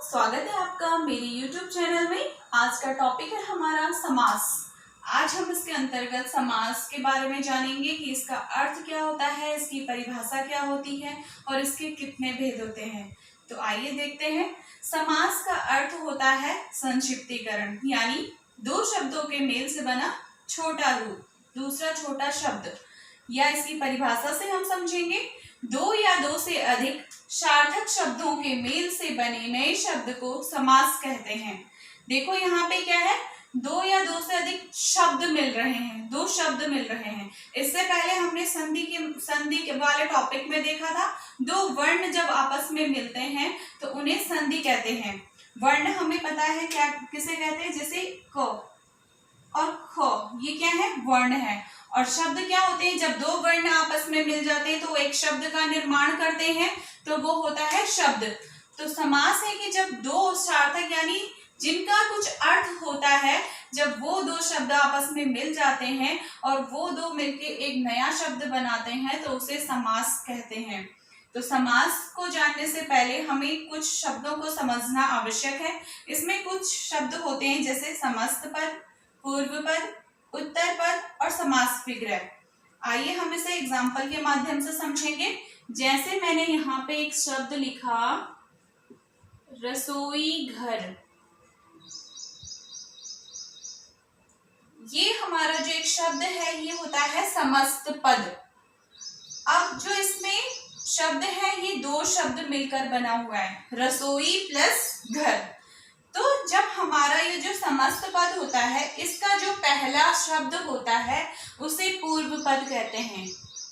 स्वागत है आपका मेरे YouTube चैनल में। आज का टॉपिक है हमारा समास। आज हम इसके अंतर्गत समास के बारे में जानेंगे कि इसका अर्थ क्या होता है, इसकी परिभाषा क्या होती है और इसके कितने भेद होते हैं। तो आइए देखते हैं। समास का अर्थ होता है संक्षिप्तीकरण, यानी दो शब्दों के मेल से बना छोटा रूप, दूसरा छोटा शब्द। या इसकी परिभाषा से हम समझेंगे, दो या दो से अधिक सार्थक शब्दों के मेल से बने नए शब्द को समास कहते हैं। देखो यहाँ पे क्या है, दो या दो से अधिक शब्द मिल रहे हैं, दो शब्द मिल रहे हैं। इससे पहले हमने संधि के वाले टॉपिक में देखा था, दो वर्ण जब आपस में मिलते हैं तो उन्हें संधि कहते हैं। वर्ण हमें पता है क्या किसे कहते हैं, जैसे क और ख, ये क्या है, वर्ण है। और शब्द क्या होते हैं, जब दो वर्ण आपस में मिल जाते हैं तो एक शब्द का निर्माण करते हैं, तो वो होता है शब्द। तो समास है कि जब दो सार्थक यानी जिनका कुछ अर्थ होता है, जब वो दो शब्द आपस में मिल जाते हैं और वो दो मिलके एक नया शब्द बनाते हैं तो उसे समास कहते हैं। तो समास को जानने से पहले हमें कुछ शब्दों को समझना आवश्यक है। इसमें कुछ शब्द होते हैं जैसे समस्त पद, पूर्व पद, उत्तर पद और समास विग्रह। आइए हम इसे एग्जाम्पल के माध्यम से समझेंगे। जैसे मैंने यहाँ पे एक शब्द लिखा रसोई घर, ये हमारा जो एक शब्द है ये होता है समस्त पद। अब जो इसमें शब्द है ये दो शब्द मिलकर बना हुआ है, रसोई प्लस घर। तो जब हमारा ये जो समस्त पद होता है, इसका जो पहला शब्द होता है उसे पूर्व पद कहते हैं,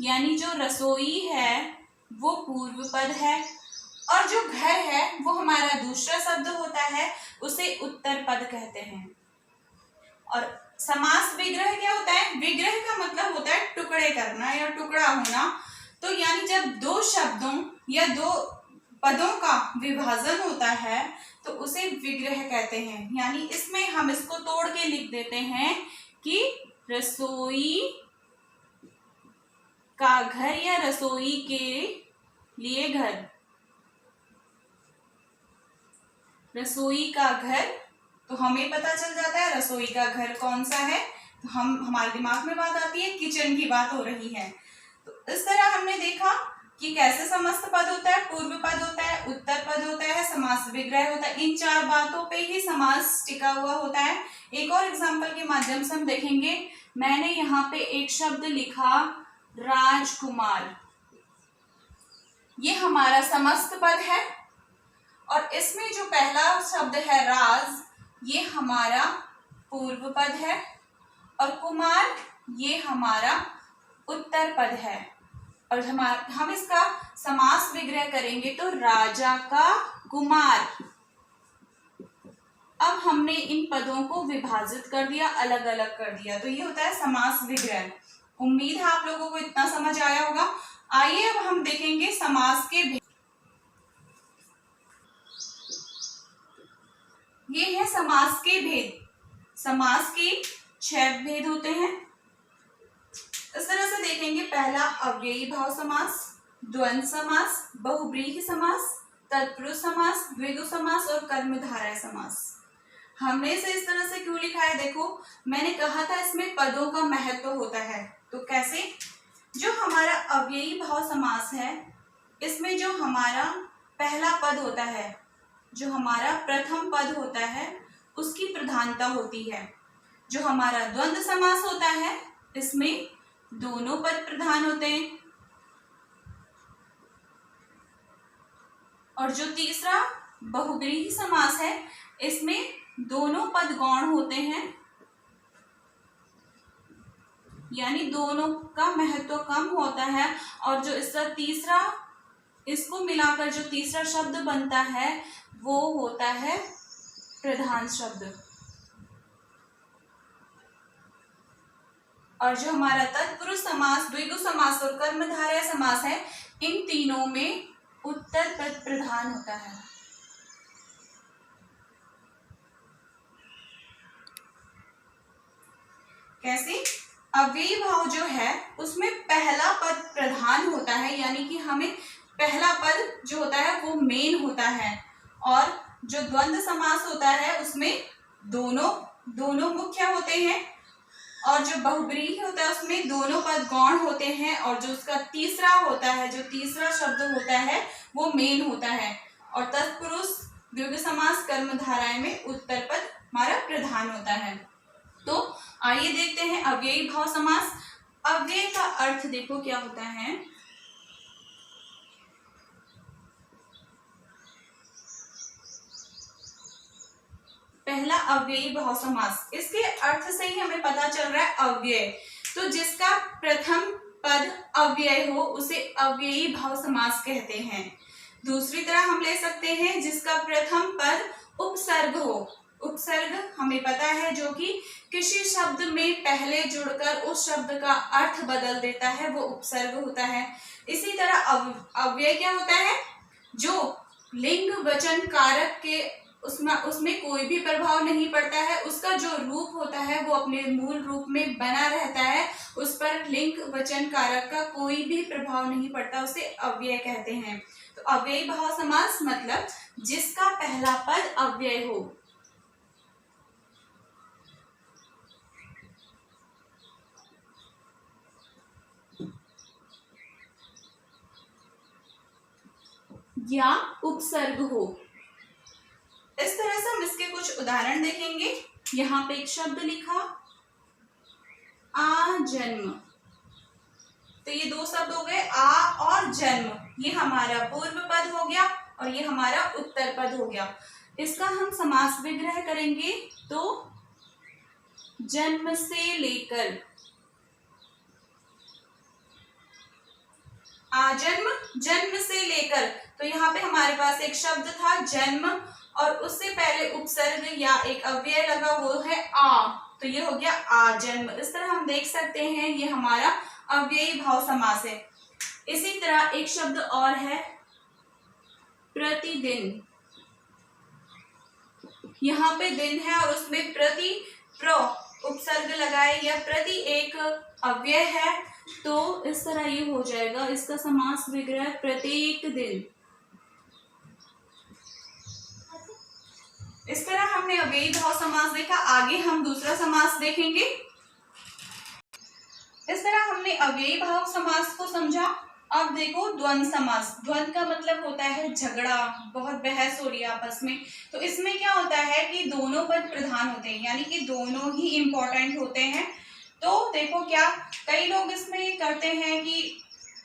यानी जो रसोई है वो पूर्व पद है और जो घर है वो हमारा दूसरा शब्द होता है, उसे उत्तर पद कहते हैं। और समास विग्रह क्या होता है, विग्रह का मतलब होता है टुकड़े करना या टुकड़ा होना। तो यानी जब दो शब्दों या दो पदों का विभाजन होता है तो उसे विग्रह कहते हैं। यानी इसमें हम इसको तोड़ के लिख देते हैं कि रसोई का घर या रसोई के लिए घर, रसोई का घर। तो हमें पता चल जाता है रसोई का घर कौन सा है, तो हमारे दिमाग में बात आती है किचन की बात हो रही है। तो इस तरह हमने देखा कि कैसे समस्त पद होता है, पूर्व पद होता है, उत्तर पद होता है, समास विग्रह होता है। इन चार बातों पे ही समास टिका हुआ होता है। एक और एग्जांपल के माध्यम से हम देखेंगे। मैंने यहाँ पे एक शब्द लिखा राजकुमार, ये हमारा समस्त पद है और इसमें जो पहला शब्द है राज, ये हमारा पूर्व पद है और कुमार ये हमारा उत्तर पद है। और हम इसका समास विग्रह करेंगे तो राजा का कुमार। अब हमने इन पदों को विभाजित कर दिया, अलग अलग कर दिया, तो ये होता है समास विग्रह। उम्मीद है आप लोगों को इतना समझ आया होगा। आइए अब हम देखेंगे समास के भेद। ये है समास के भेद। समास के 6 भेद होते हैं। इस तरह से देखेंगे। पहला अव्ययी भाव समास, द्वंद्व समास, बहुब्रीहि समास, तत्पुरुष समास, द्विगु समास और कर्मधारय समास। हमने इसे इस तरह से क्यों लिखा है, देखो मैंने कहा था इसमें पदों का महत्व होता है। तो कैसे, जो हमारा अव्ययी भाव समास है, इसमें जो हमारा पहला पद होता है, जो हमारा प्रथम पद होता है, उसकी प्रधानता होती है। जो हमारा द्वंद्व समास होता है, इसमें दोनों पद प्रधान होते हैं। और जो तीसरा बहुब्रीहि समास है, इसमें दोनों पद गौण होते हैं, यानी दोनों का महत्व कम होता है। और जो इसका तीसरा, इसको मिलाकर जो तीसरा शब्द बनता है वो होता है प्रधान शब्द। और जो हमारा तत्पुरुष समास, द्विगु समास और कर्मधारय समास है, इन तीनों में उत्तर पद प्रधान होता है। कैसे, अव्ययी भाव जो है उसमें पहला पद प्रधान होता है, यानी कि हमें पहला पद जो होता है वो मेन होता है और जो द्वंद्व समास होता है उसमें दोनों मुख्य होते हैं, और जो बहुब्रीहि होता है उसमें दोनों पद गौण होते हैं, और जो उसका तीसरा होता है, जो तीसरा शब्द होता है वो मेन होता है। और तत्पुरुष द्विगु समास कर्मधारय में उत्तर पद हमारा प्रधान होता है। तो आइए देखते हैं अव्ययी भाव समास। अव्यय का अर्थ देखो क्या होता है। पहला अव्ययी भाव समास, इसके अर्थ से ही हमें पता चल रहा है अव्यय। तो जिसका प्रथम पद अव्यय हो उसे अव्ययी भाव समास कहते हैं। दूसरी तरह हम ले सकते हैं जिसका प्रथम पद उपसर्ग हो। उपसर्ग हमें पता है जो कि किसी शब्द में पहले जुड़कर उस शब्द का अर्थ बदल देता है, वो उपसर्ग होता है। इसी तरह अव्यय क्या होता है, जो लिंग वचन कारक के उसमें कोई भी प्रभाव नहीं पड़ता है, उसका जो रूप होता है वो अपने मूल रूप में बना रहता है, उस पर लिंग वचन कारक का कोई भी प्रभाव नहीं पड़ता, उसे अव्यय कहते हैं। तो अव्ययी भाव समास मतलब जिसका पहला पद अव्यय हो। या उपसर्ग हो। इस तरह से हम इसके कुछ उदाहरण देखेंगे। यहाँ पे एक शब्द लिखा आजन्म, तो ये दो शब्द हो गए आ और जन्म, ये हमारा पूर्व पद हो गया और ये हमारा उत्तर पद हो गया। इसका हम समास विग्रह करेंगे तो जन्म से लेकर, आजन्म जन्म से लेकर, तो यहाँ पे हमारे पास एक शब्द था जन्म और उससे पहले उपसर्ग या एक अव्यय लगा, वो है आ, तो ये हो गया आजन्म। इस तरह हम देख सकते हैं ये हमारा अव्ययी भाव समास है। इसी तरह एक शब्द और है प्रतिदिन। यहाँ पे दिन है और उसमें प्रति प्र उपसर्ग लगाए या प्रति एक अव्यय है, तो इस तरह ये हो जाएगा, इसका समास विग्रह प्रत्येक दिन। इस तरह हमने अव्ययी भाव समास देखा। आगे हम दूसरा समास देखेंगे। इस तरह हमने अव्ययी भाव समास को समझा। अब देखो द्वंद्व समास। द्वंद्व का मतलब होता है झगड़ा, बहुत बहस हो रही है आपस में। तो इसमें क्या होता है कि दोनों पद प्रधान होते हैं, यानी कि दोनों ही इंपॉर्टेंट होते हैं। तो देखो क्या कई लोग इसमें करते हैं कि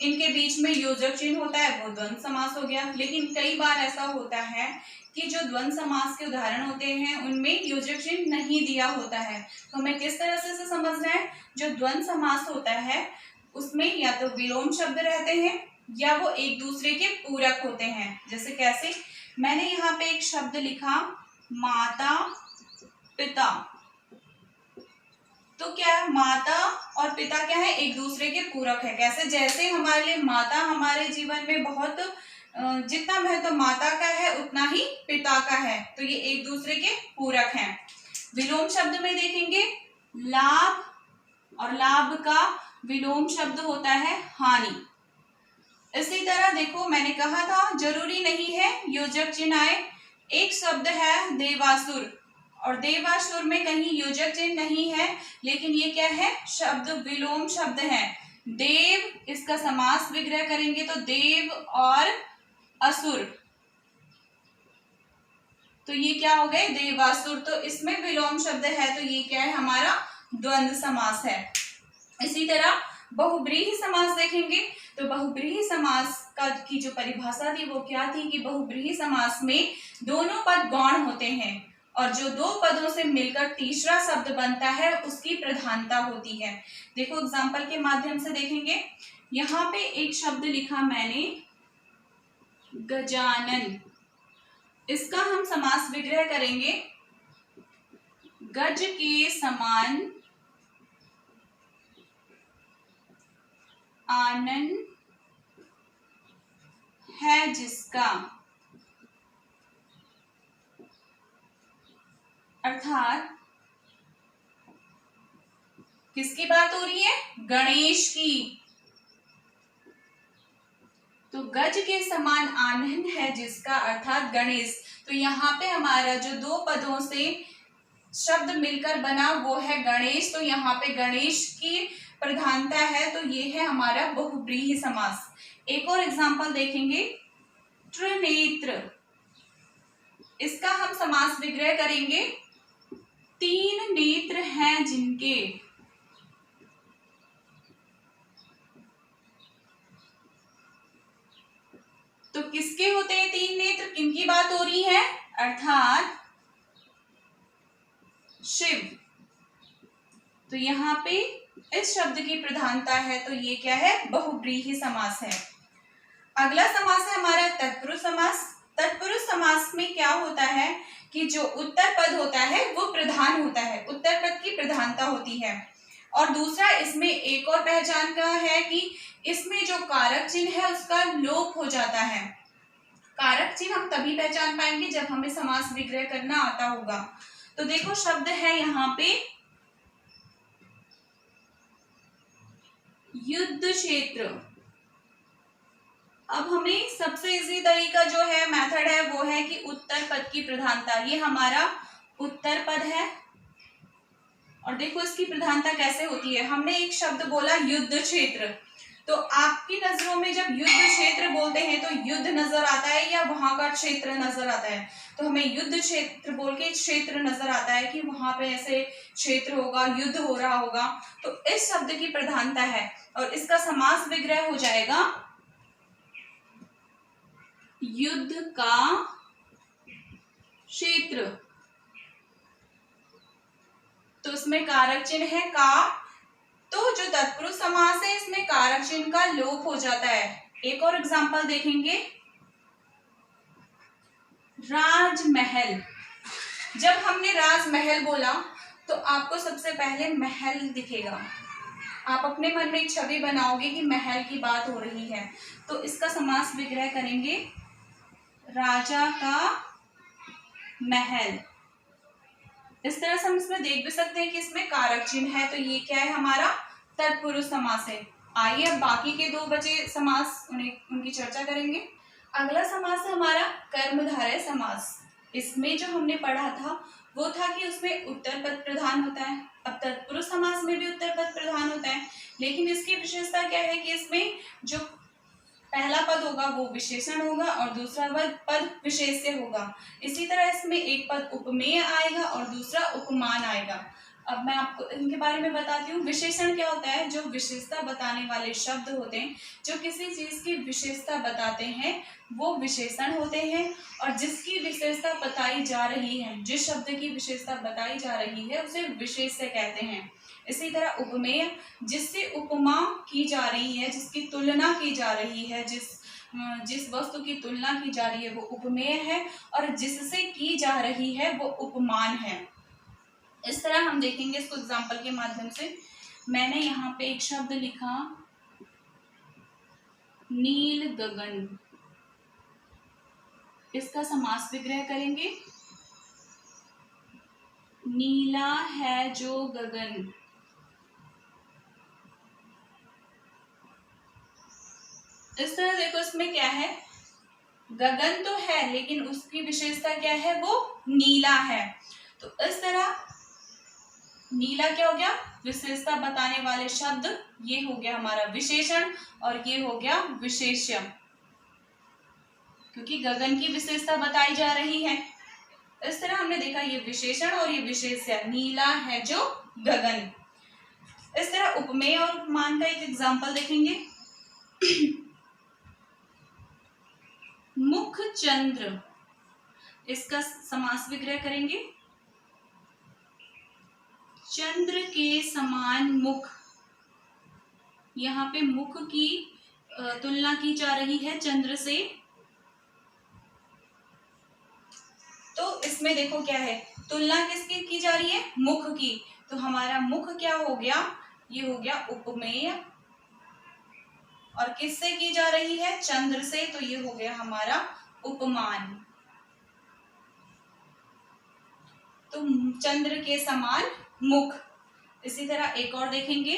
इनके बीच में योजक चिन्ह होता है, वो द्वंद्व समास हो गया। लेकिन कई बार ऐसा होता है कि जो द्वंद्व समास के उदाहरण होते हैं उनमें योजक चिन्ह नहीं दिया होता है। तो हमें किस तरह से इसे समझना है, जो द्वंद्व समास होता है उसमें या तो विलोम शब्द रहते हैं या वो एक दूसरे के पूरक होते हैं। जैसे कैसे, मैंने यहाँ पे एक शब्द लिखा माता पिता, तो क्या है, माता और पिता क्या है, एक दूसरे के पूरक है। कैसे, जैसे हमारे लिए माता हमारे जीवन में बहुत जितना महत्व माता का है उतना ही पिता का है, तो ये एक दूसरे के पूरक हैं। विलोम शब्द में देखेंगे लाभ, और लाभ का विलोम शब्द होता है हानि। इसी तरह देखो मैंने कहा था जरूरी नहीं है योजक चिन्ह आए। एक शब्द है देवासुर, और देवासुर में कहीं योजक चिन्ह नहीं है, लेकिन ये क्या है, शब्द विलोम शब्द है। देव, इसका समास विग्रह करेंगे तो देव और असुर, तो ये क्या हो गए, देवासुर। तो इसमें विलोम शब्द है, तो ये क्या है, हमारा द्वंद्व समास है। इसी तरह बहुब्रीहि समास देखेंगे तो बहुब्रीहि समास का की जो परिभाषा थी वो क्या थी कि बहुब्रीहि समास में दोनों पद गौण होते हैं और जो दो पदों से मिलकर तीसरा शब्द बनता है उसकी प्रधानता होती है। देखो एग्जाम्पल के माध्यम से देखेंगे। यहाँ पे एक शब्द लिखा मैंने गजानन, इसका हम समास विग्रह करेंगे गज के समान आनन है जिसका, अर्थात किसकी बात हो रही है, गणेश की। तो गज के समान आनंद है जिसका, अर्थात गणेश। तो तो यहाँ पे हमारा जो दो पदों से शब्द मिलकर बना वो है गणेश। तो यहाँ पे गणेश की प्रधानता है, तो ये है हमारा बहुव्रीहि समास। एक और एग्जांपल देखेंगे, त्रिनेत्र। इसका हम समास विग्रह करेंगे, तीन नेत्र हैं जिनके। तो किसके होते हैं तीन नेत्र, किनकी बात हो रही है, अर्थात शिव। तो यहाँ पे इस शब्द की प्रधानता है, तो ये क्या है, बहुव्रीहि समास है। अगला समास है हमारा तत्पुरुष समास। तत्पुरुष समास में क्या होता है कि जो उत्तर पद होता है वो प्रधान होता है, उत्तर पद की प्रधानता होती है। और दूसरा इसमें एक और पहचान का है कि इसमें जो कारक चिन्ह है उसका लोप हो जाता है। कारक चिन्ह हम तभी पहचान पाएंगे जब हमें समास विग्रह करना आता होगा। तो देखो शब्द है यहाँ पे युद्ध क्षेत्र। अब हमें सबसे इजी तरीका जो है, मेथड है, वो है कि उत्तर पद की प्रधानता। ये हमारा उत्तर पद है और देखो इसकी प्रधानता कैसे होती है। हमने एक शब्द बोला युद्ध क्षेत्र, तो आपकी नजरों में जब युद्ध क्षेत्र बोलते हैं तो युद्ध नजर आता है या वहां का क्षेत्र नजर आता है। तो हमें युद्ध क्षेत्र बोल के क्षेत्र नजर आता है कि वहां पे ऐसे क्षेत्र होगा, युद्ध हो रहा होगा। तो इस शब्द की प्रधानता है और इसका समास विग्रह हो जाएगा युद्ध का क्षेत्र। तो इसमें कारक चिन्ह है का। तो जो तत्पुरुष समास है इसमें कारक चिन्ह का लोप हो जाता है। एक और एग्जांपल देखेंगे, राजमहल। जब हमने राजमहल बोला तो आपको सबसे पहले महल दिखेगा, आप अपने मन में एक छवि बनाओगे कि महल की बात हो रही है। तो इसका समास विग्रह करेंगे राजा का महल। इस तरह से हम इसमें देख भी सकते हैं कि इसमें कारक चिन्ह है, तो ये क्या है, हमारा तत्पुरुष समास है। आइए अब बाकी के दो बचे समास उनकी चर्चा करेंगे। अगला समास है हमारा कर्मधारय समास। इसमें जो हमने पढ़ा था वो था कि उसमें उत्तर पद प्रधान होता है। अब तत्पुरुष समास में भी उत्तर पद प्रधान होता है, लेकिन इसकी विशेषता क्या है कि इसमें जो पहला पद होगा वो विशेषण होगा और दूसरा पद विशेष्य होगा। इसी तरह इसमें एक पद उपमेय आएगा और दूसरा उपमान आएगा। अब मैं आपको इनके बारे में बताती हूँ। विशेषण क्या होता है, जो विशेषता बताने वाले शब्द होते हैं, जो किसी चीज की विशेषता बताते हैं वो विशेषण होते हैं। और जिसकी विशेषता बताई जा रही है, जिस शब्द की विशेषता बताई जा रही है उसे विशेष्य कहते हैं। इसी तरह उपमेय, जिससे उपमा की जा रही है, जिसकी तुलना की जा रही है, जिस वस्तु की तुलना की जा रही है वो उपमेय है और जिससे की जा रही है वो उपमान है। इस तरह हम देखेंगे इसको एग्जाम्पल के माध्यम से। मैंने यहाँ पे एक शब्द लिखा नील गगन। इसका समास विग्रह करेंगे नीला है जो गगन। इस तरह देखो इसमें क्या है, गगन तो है लेकिन उसकी विशेषता क्या है, वो नीला है। तो इस तरह नीला क्या हो गया, विशेषता बताने वाले शब्द, ये हो गया हमारा विशेषण और ये हो गया विशेष्य, क्योंकि गगन की विशेषता बताई जा रही है। इस तरह हमने देखा ये विशेषण और ये विशेष्य, नीला है जो गगन। इस तरह उपमेय और उपमान का एक एग्जाम्पल देखेंगे। मुख चंद्र, इसका समास विग्रह करेंगे चंद्र के समान मुख। यहाँ पे मुख की तुलना की जा रही है चंद्र से। तो इसमें देखो क्या है, तुलना किसकी की जा रही है, मुख की। तो हमारा मुख क्या हो गया, ये हो गया उपमेय। और किससे की जा रही है, चंद्र से, तो ये हो गया हमारा उपमान। तो चंद्र के समान मुख। इसी तरह एक और देखेंगे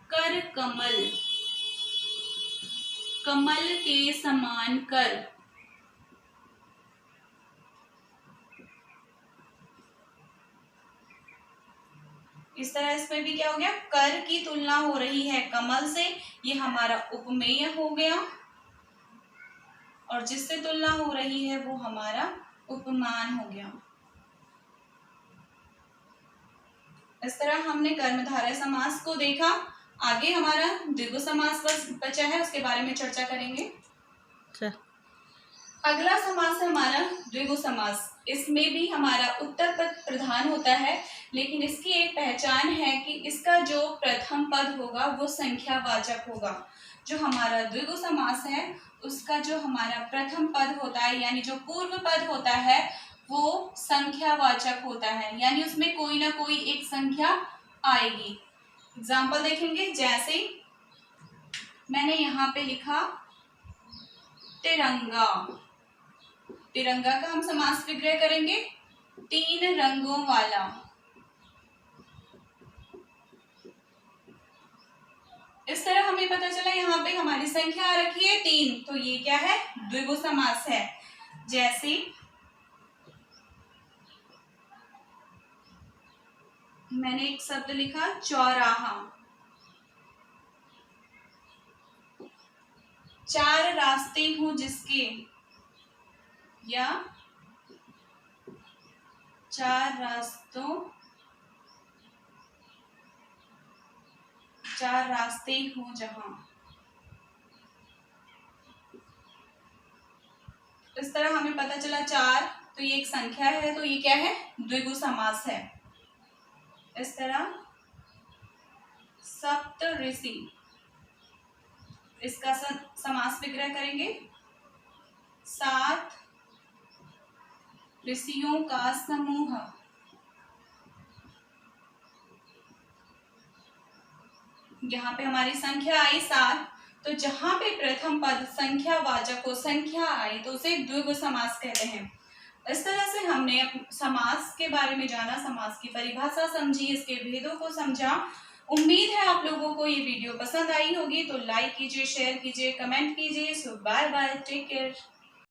कर कमल। कमल के समान कर। इस तरह इसमें भी क्या हो गया, कर की तुलना हो रही है कमल से, ये हमारा उपमेय हो गया, और जिससे तुलना हो रही है वो हमारा उपमान हो गया। इस तरह हमने कर्मधारय समास को देखा। आगे हमारा द्विगु समास बचा है, उसके बारे में चर्चा करेंगे। अगला समास है हमारा द्विगु समास। इसमें भी हमारा उत्तर पद प्रधान होता है, लेकिन इसकी एक पहचान है कि इसका जो प्रथम पद होगा वो संख्यावाचक होगा। जो हमारा द्विगु समास है उसका जो हमारा प्रथम पद होता है, यानी जो पूर्व पद होता है, वो संख्यावाचक होता है, यानी उसमें कोई ना कोई एक संख्या आएगी। एग्जाम्पल देखेंगे, जैसे मैंने यहाँ पे लिखा तिरंगा। तिरंगा का हम समास विग्रह करेंगे 3 रंगों वाला। इस तरह हमें पता चला यहाँ पे हमारी संख्या आ रखी है 3, तो ये क्या है, द्विगु समास है। जैसे मैंने एक शब्द लिखा चौराहा। 4 रास्ते हों जिसके, या 4 रास्ते हों जहां। इस तरह हमें पता चला 4, तो ये एक संख्या है, तो ये क्या है, द्विगु समास है। इस तरह सप्त ऋषि, इसका समास विग्रह करेंगे 7 ऋषियों का समूह। यहाँ पे हमारी संख्या आई 7, तो जहां पे प्रथम पद संख्यावाचक हो, संख्या आई, तो उसे द्विगु समास कहते हैं। इस तरह से हमने समास के बारे में जाना, समास की परिभाषा समझी, इसके भेदों को समझा। उम्मीद है आप लोगों को ये वीडियो पसंद आई होगी, तो लाइक कीजिए, शेयर कीजिए, कमेंट कीजिए। सो बाय बाय, टेक केयर।